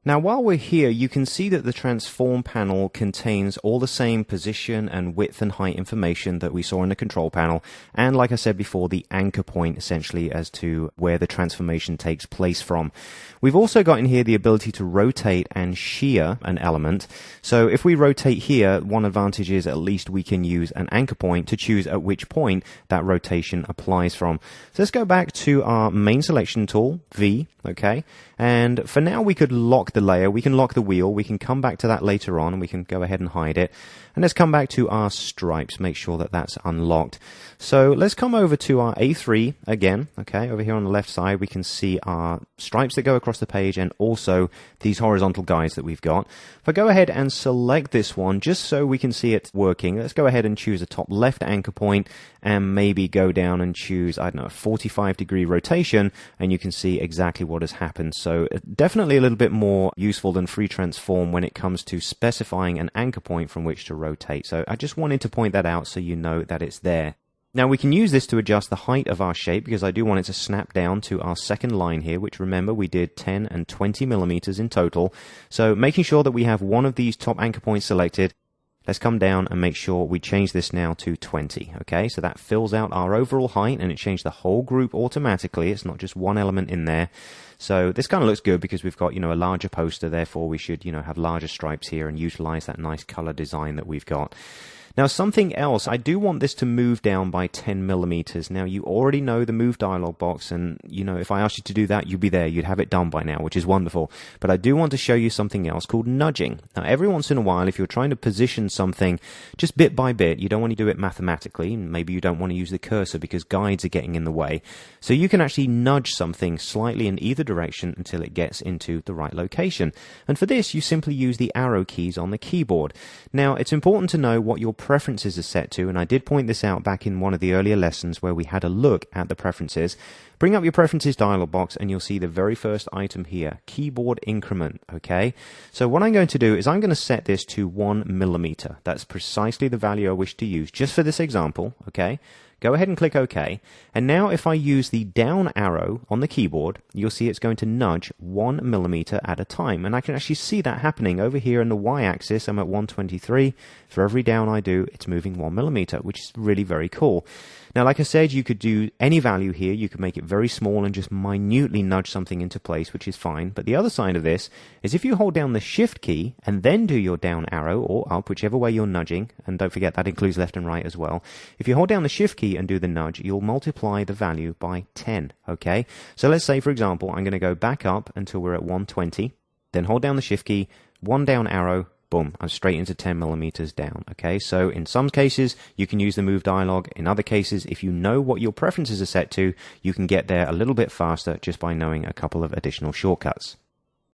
Now while we're here, you can see that the transform panel contains all the same position and width and height information that we saw in the control panel, and like I said before, the anchor point essentially as to where the transformation takes place from. We've also got in here the ability to rotate and shear an element. So if we rotate here, one advantage is at least we can use an anchor point to choose at which point that rotation applies from. So let's go back to our main selection tool, V, okay? And for now we could lock the layer, we can lock the wheel, we can come back to that later on, and we can go ahead and hide it. And let's come back to our stripes, make sure that that's unlocked. So let's come over to our A3 again, okay? Over here on the left side we can see our stripes that go across the page and also these horizontal guides that we've got. If I go ahead and select this one just so we can see it working, let's go ahead and choose a top left anchor point and maybe go down and choose, I don't know, a 45-degree rotation, and you can see exactly what has happened. So definitely a little bit more useful than free transform when it comes to specifying an anchor point from which to rotate. So I just wanted to point that out so you know that it's there. Now we can use this to adjust the height of our shape, because I do want it to snap down to our second line here, which remember we did 10 and 20 millimeters in total. So making sure that we have one of these top anchor points selected, let's come down and make sure we change this now to 20, okay? So that fills out our overall height, and it changed the whole group automatically. It's not just one element in there. So this kind of looks good because we've got, a larger poster, therefore we should, have larger stripes here and utilize that nice color design that we've got. Now something else, I do want this to move down by 10 millimeters. Now you already know the move dialog box, and if I asked you to do that, you'd be there, you'd have it done by now, which is wonderful. But I do want to show you something else called nudging. Now every once in a while, if you're trying to position something just bit by bit, you don't want to do it mathematically, and maybe you don't want to use the cursor because guides are getting in the way. So you can actually nudge something slightly in either direction until it gets into the right location. And for this, you simply use the arrow keys on the keyboard. Now it's important to know what your preferences are set to, and I did point this out back in one of the earlier lessons where we had a look at the preferences. Bring up your preferences dialog box and you'll see the very first item here, keyboard increment, okay? So what I'm going to do is I'm going to set this to 1 millimeter. That's precisely the value I wish to use just for this example, okay? Go ahead and click OK. And now if I use the down arrow on the keyboard, you'll see it's going to nudge 1 millimeter at a time. And I can actually see that happening over here in the Y-axis. I'm at 123. For every down I do, it's moving 1 millimeter, which is really very cool. Now, like I said, you could do any value here. You could make it very small and just minutely nudge something into place, which is fine. But the other side of this is if you hold down the Shift key and then do your down arrow or up, whichever way you're nudging, and don't forget that includes left and right as well. If you hold down the Shift key and do the nudge, you'll multiply the value by 10, okay? So let's say, for example, I'm going to go back up until we're at 120, then hold down the Shift key, one down arrow, boom, I'm straight into 10 millimeters down, okay? So in some cases, you can use the move dialog. In other cases, if you know what your preferences are set to, you can get there a little bit faster just by knowing a couple of additional shortcuts.